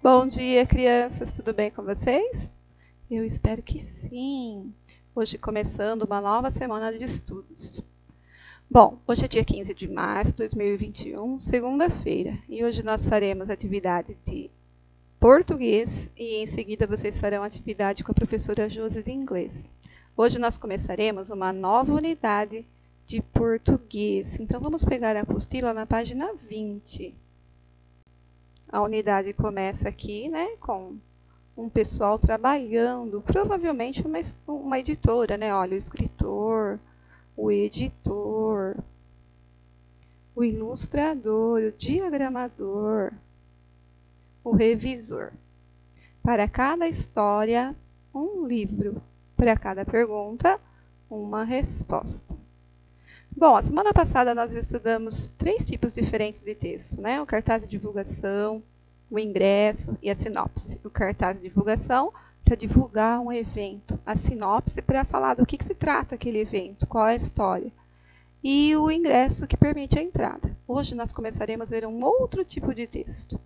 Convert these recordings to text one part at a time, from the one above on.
Bom dia, crianças! Tudo bem com vocês? Eu espero que sim! Hoje começando uma nova semana de estudos. Bom, hoje é dia 15 de março de 2021, segunda-feira, e hoje nós faremos atividade de português e em seguida vocês farão atividade com a professora Josi de inglês. Hoje nós começaremos uma nova unidade de português, então vamos pegar a apostila na página 20. A unidade começa aqui, né, com um pessoal trabalhando, provavelmente uma editora, né? Olha, o escritor, o editor, o ilustrador, o diagramador, o revisor. Para cada história, um livro. Para cada pergunta, uma resposta. Bom, a semana passada nós estudamos 3 tipos diferentes de texto, né? O cartaz de divulgação, o ingresso e a sinopse. O cartaz de divulgação para divulgar um evento, a sinopse para falar do que se trata aquele evento, qual é a história, e o ingresso que permite a entrada. Hoje nós começaremos a ver um outro tipo de texto.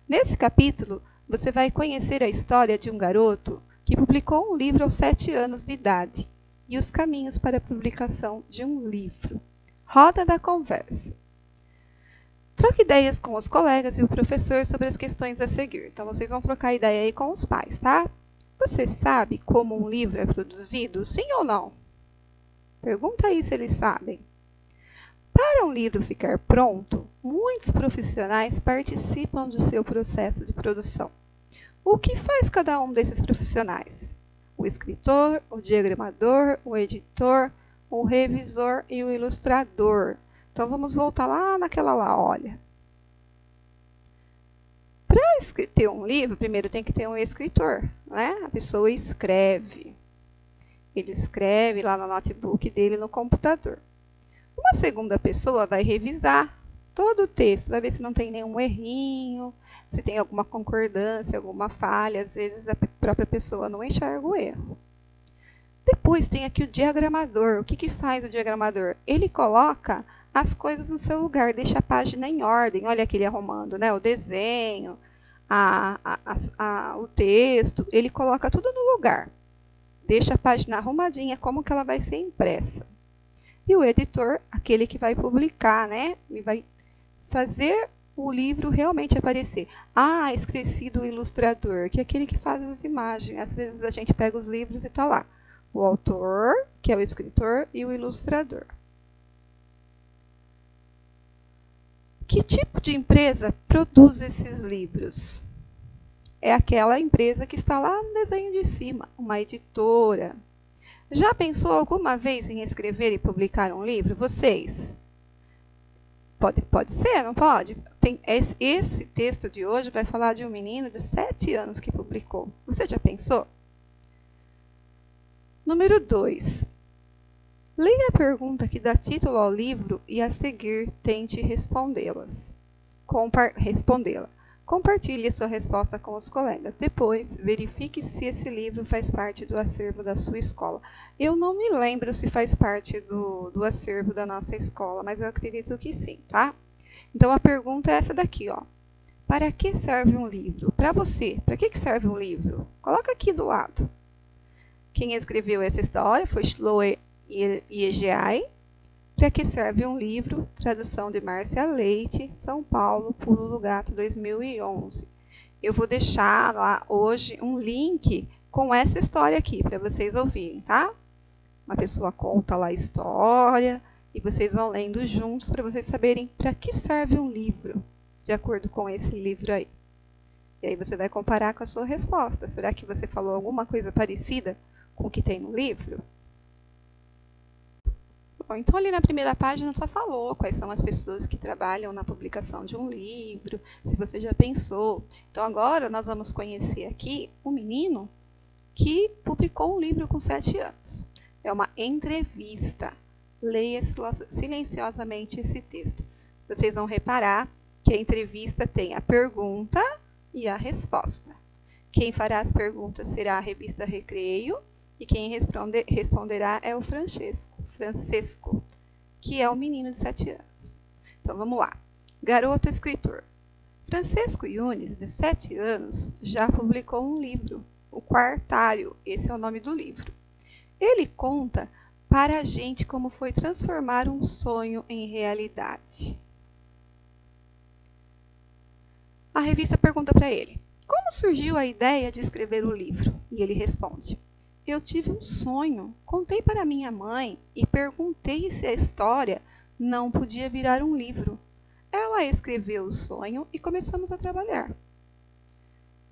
Nesse capítulo, você vai conhecer a história de um garoto que publicou um livro aos 7 anos de idade e os caminhos para a publicação de um livro. Roda da conversa. Troque ideias com os colegas e o professor sobre as questões a seguir. Então, vocês vão trocar ideia aí com os pais, tá? Você sabe como um livro é produzido? Sim ou não? Pergunta aí se eles sabem. Para um livro ficar pronto, muitos profissionais participam do seu processo de produção. O que faz cada um desses profissionais? O escritor, o diagramador, o editor, o revisor e o ilustrador. Então, vamos voltar lá naquela lá, olha. Para ter um livro, primeiro tem que ter um escritor, né? A pessoa escreve. Ele escreve lá no notebook dele no computador. Uma segunda pessoa vai revisar todo o texto, vai ver se não tem nenhum errinho, se tem alguma concordância, alguma falha. Às vezes a própria pessoa não enxerga o erro. Depois tem aqui o diagramador. O que faz o diagramador? Ele coloca as coisas no seu lugar, deixa a página em ordem. Olha aqui ele arrumando, né? O desenho, o texto, ele coloca tudo no lugar. Deixa a página arrumadinha, como que ela vai ser impressa. E o editor, aquele que vai publicar, né? Ele vai fazer o livro realmente aparecer. Ah, esqueci do ilustrador, que é aquele que faz as imagens. Às vezes a gente pega os livros e está lá o autor, que é o escritor, e o ilustrador. Que tipo de empresa produz esses livros? É aquela empresa que está lá no desenho de cima, uma editora. Já pensou alguma vez em escrever e publicar um livro? Vocês? Pode ser, não pode? Esse texto de hoje vai falar de um menino de 7 anos que publicou. Você já pensou? Número 2. Leia a pergunta que dá título ao livro e a seguir tente respondê-la. Compartilhe sua resposta com os colegas. Depois, verifique se esse livro faz parte do acervo da sua escola. Eu não me lembro se faz parte do acervo da nossa escola, mas eu acredito que sim, tá? Então, a pergunta é essa daqui, ó. Para que serve um livro? Para você, para que serve um livro? Coloca aqui do lado. Quem escreveu essa história foi Chloe Yegeai. Para que serve um livro? Tradução de Márcia Leite, São Paulo, Pulo do Gato, 2011. Eu vou deixar lá hoje um link com essa história aqui, para vocês ouvirem, tá? Uma pessoa conta lá a história e vocês vão lendo juntos para vocês saberem para que serve um livro, de acordo com esse livro aí. E aí você vai comparar com a sua resposta. Será que você falou alguma coisa parecida com o que tem no livro? Bom, então ali na primeira página só falou quais são as pessoas que trabalham na publicação de um livro, se você já pensou. Então agora nós vamos conhecer aqui um menino que publicou um livro com 7 anos. É uma entrevista. Leia silenciosamente esse texto. Vocês vão reparar que a entrevista tem a pergunta e a resposta. Quem fará as perguntas será a revista Recreio. E quem responderá é o Francesco, que é um menino de 7 anos. Então, vamos lá. Garoto escritor. Francesco Yunes, de 7 anos, já publicou um livro, O Quartário, esse é o nome do livro. Ele conta para a gente como foi transformar um sonho em realidade. A revista pergunta para ele: como surgiu a ideia de escrever o livro? E ele responde: eu tive um sonho, contei para minha mãe e perguntei se a história não podia virar um livro. Ela escreveu o sonho e começamos a trabalhar.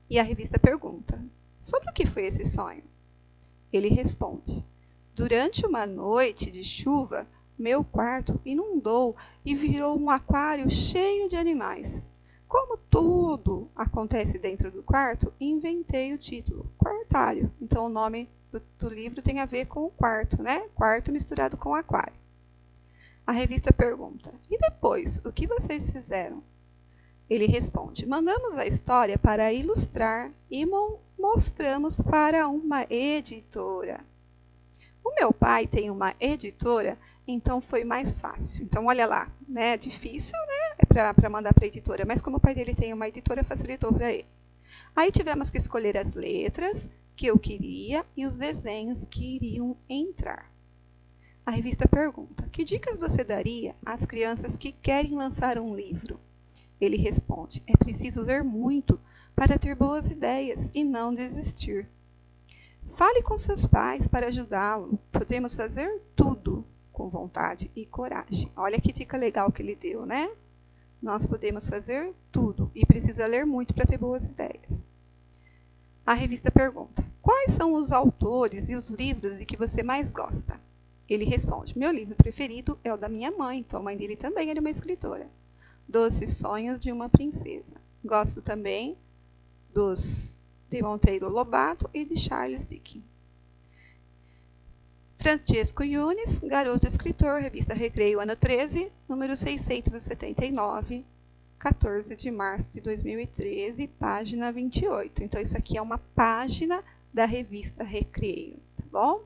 E a revista pergunta: sobre o que foi esse sonho? Ele responde: durante uma noite de chuva, meu quarto inundou e virou um aquário cheio de animais. Como tudo acontece dentro do quarto, inventei o título, Quartário. Então o nome do livro tem a ver com o quarto, né? Quarto misturado com aquário. A revista pergunta: e depois, o que vocês fizeram? Ele responde: mandamos a história para ilustrar e mostramos para uma editora. O meu pai tem uma editora, então foi mais fácil. Então, olha lá, né? É difícil, né? Para mandar para a editora, mas como o pai dele tem uma editora, facilitou para ele. Aí tivemos que escolher as letras que eu queria e os desenhos que iriam entrar. A revista pergunta: que dicas você daria às crianças que querem lançar um livro? Ele responde: é preciso ler muito para ter boas ideias e não desistir. Fale com seus pais para ajudá-lo. Podemos fazer tudo com vontade e coragem. Olha que dica legal que ele deu, né? Nós podemos fazer tudo e precisa ler muito para ter boas ideias. A revista pergunta: quais são os autores e os livros de que você mais gosta? Ele responde: meu livro preferido é o da minha mãe, então a mãe dele também era uma escritora. Doces Sonhos de uma Princesa. Gosto também dos de Monteiro Lobato e de Charles Dickens. Francesco Yunes, garoto escritor, revista Recreio, ano 13, número 679, 14 de março de 2013, página 28. Então, isso aqui é uma página da revista Recreio, tá bom?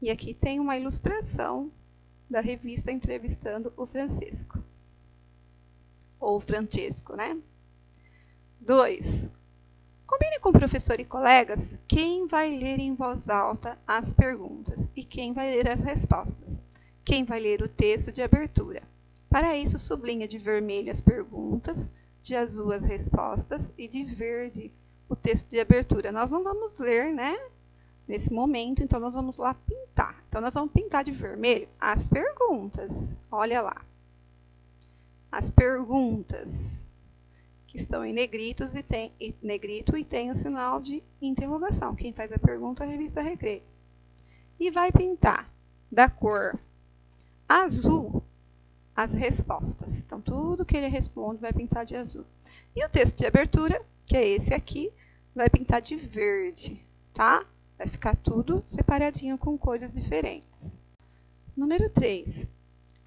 E aqui tem uma ilustração da revista entrevistando o Francisco. Ou Francesco, né? 2. Combine com o professor e colegas quem vai ler em voz alta as perguntas e quem vai ler as respostas. Quem vai ler o texto de abertura. Para isso, sublinha de vermelho as perguntas, de azul as respostas e de verde o texto de abertura. Nós não vamos ler, né? Nesse momento, então nós vamos lá pintar. Então, nós vamos pintar de vermelho as perguntas. Olha lá. As perguntas que estão em negrito e tem o sinal de interrogação. Quem faz a pergunta é a revista Recreio. E vai pintar da cor azul as respostas. Então, tudo que ele responde vai pintar de azul. E o texto de abertura, que é esse aqui, vai pintar de verde, tá? Vai ficar tudo separadinho com cores diferentes. Número 3.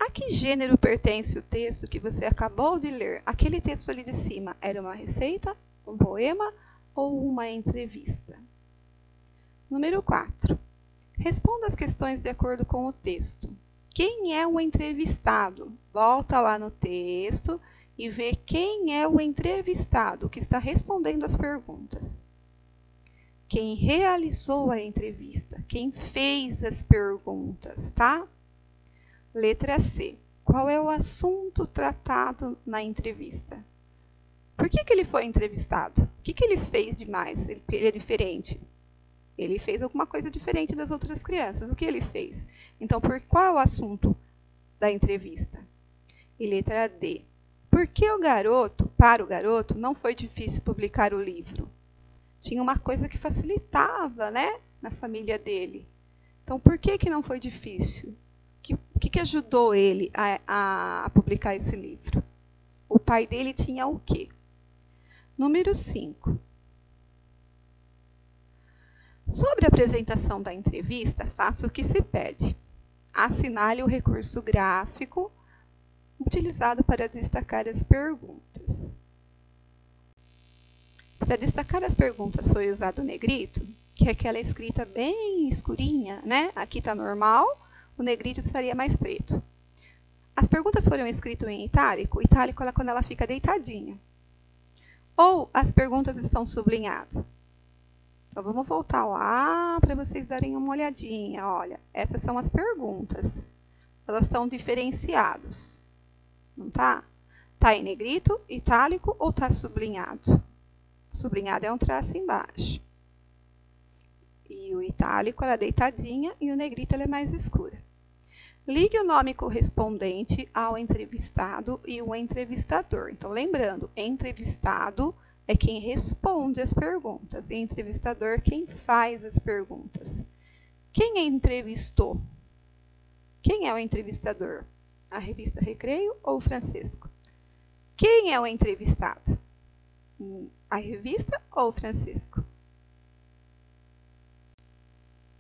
A que gênero pertence o texto que você acabou de ler? Aquele texto ali de cima era uma receita, um poema ou uma entrevista? Número 4. Responda as questões de acordo com o texto. Quem é o entrevistado? Volta lá no texto e vê quem é o entrevistado que está respondendo as perguntas. Quem realizou a entrevista? Quem fez as perguntas, tá? Letra C. Qual é o assunto tratado na entrevista? Por que ele foi entrevistado? O que ele fez demais? Ele é diferente. Ele fez alguma coisa diferente das outras crianças. O que ele fez? Então, qual é o assunto da entrevista? E letra D. Por que para o garoto, não foi difícil publicar o livro? Tinha uma coisa que facilitava, né, na família dele. Então, por que não foi difícil? O que ajudou ele a publicar esse livro? O pai dele tinha o quê? Número 5. Sobre a apresentação da entrevista, faça o que se pede. Assinale o recurso gráfico utilizado para destacar as perguntas. Para destacar as perguntas foi usado o negrito, que é aquela escrita bem escurinha, né? Aqui está normal. O negrito estaria mais preto. As perguntas foram escritas em itálico. O itálico é quando ela fica deitadinha. ou as perguntas estão sublinhadas? Então, vamos voltar lá para vocês darem uma olhadinha. Olha, essas são as perguntas. Elas são diferenciadas, não tá? Tá em negrito, itálico ou tá sublinhado? Sublinhado é um traço embaixo. E o itálico ela é deitadinha e o negrito ela é mais escura. Ligue o nome correspondente ao entrevistado e o entrevistador. Então, lembrando, entrevistado é quem responde as perguntas e entrevistador quem faz as perguntas. Quem entrevistou? Quem é o entrevistador? A revista Recreio ou o Francisco? Quem é o entrevistado? A revista ou o Francisco?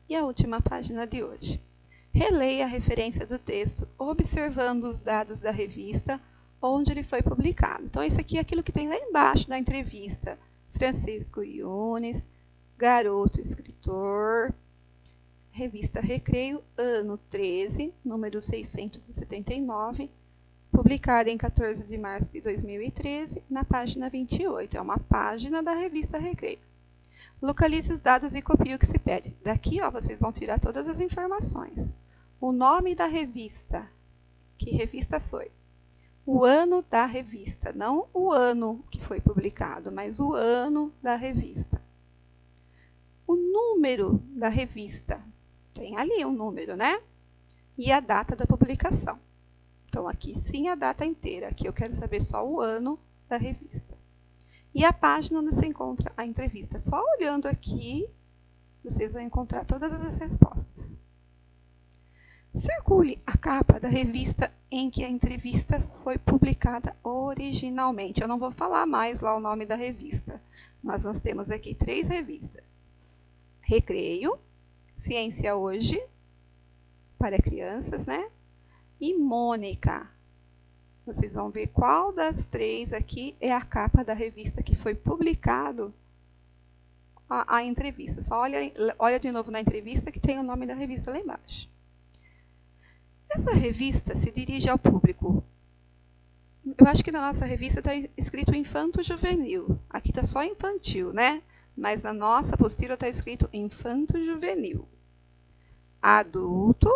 E a última página de hoje. Releia a referência do texto, observando os dados da revista onde ele foi publicado. Então, isso aqui é aquilo que tem lá embaixo da entrevista. Francisco Yunes, garoto escritor, revista Recreio, ano 13, número 679, publicada em 14 de março de 2013, na página 28. É uma página da revista Recreio. Localize os dados e copie o que se pede. Daqui, ó, vocês vão tirar todas as informações. O nome da revista. Que revista foi? O ano da revista. Não o ano que foi publicado, mas o ano da revista. O número da revista. Tem ali um número, né? E a data da publicação. Então, aqui sim a data inteira. Aqui eu quero saber só o ano da revista. E a página onde se encontra a entrevista. Só olhando aqui, vocês vão encontrar todas as respostas. Circule a capa da revista em que a entrevista foi publicada originalmente. Eu não vou falar mais lá o nome da revista, mas nós temos aqui 3 revistas. Recreio, Ciência Hoje, para crianças, né? E Mônica. Vocês vão ver qual das 3 aqui é a capa da revista que foi publicado a entrevista. Só olha de novo na entrevista que tem o nome da revista lá embaixo. Essa revista se dirige ao público. Eu acho que na nossa revista está escrito infanto-juvenil. Aqui está só infantil, né? Mas na nossa apostila está escrito infanto-juvenil. Adulto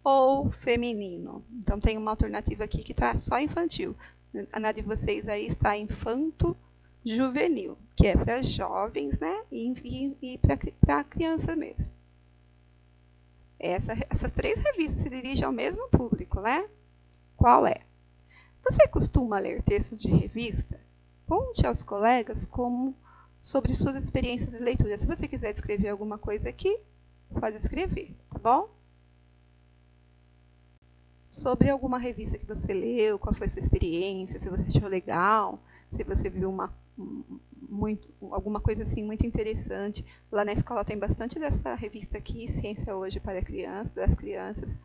ou feminino. Então, tem uma alternativa aqui que está só infantil. Na de vocês aí está infanto-juvenil, que é para jovens, né? E para criança mesmo. Essas 3 revistas se dirigem ao mesmo público, né? Qual é? Você costuma ler textos de revista? Conte aos colegas sobre suas experiências de leitura. Se você quiser escrever alguma coisa aqui, pode escrever, tá bom? Sobre alguma revista que você leu, qual foi a sua experiência, se você achou legal, se você viu alguma coisa assim muito interessante. Lá na escola tem bastante dessa revista aqui, Ciência Hoje para Crianças, das crianças.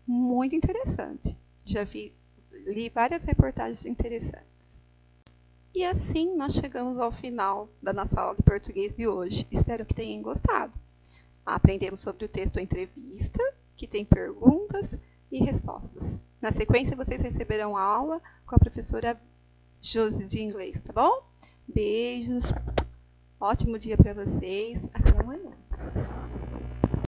Muito interessante. Li várias reportagens interessantes. E assim nós chegamos ao final da nossa aula de português de hoje. Espero que tenham gostado. Aprendemos sobre o texto entrevista, que tem perguntas e respostas. Na sequência, vocês receberão a aula com a professora Josi de inglês, tá bom? Beijos, ótimo dia para vocês, até amanhã.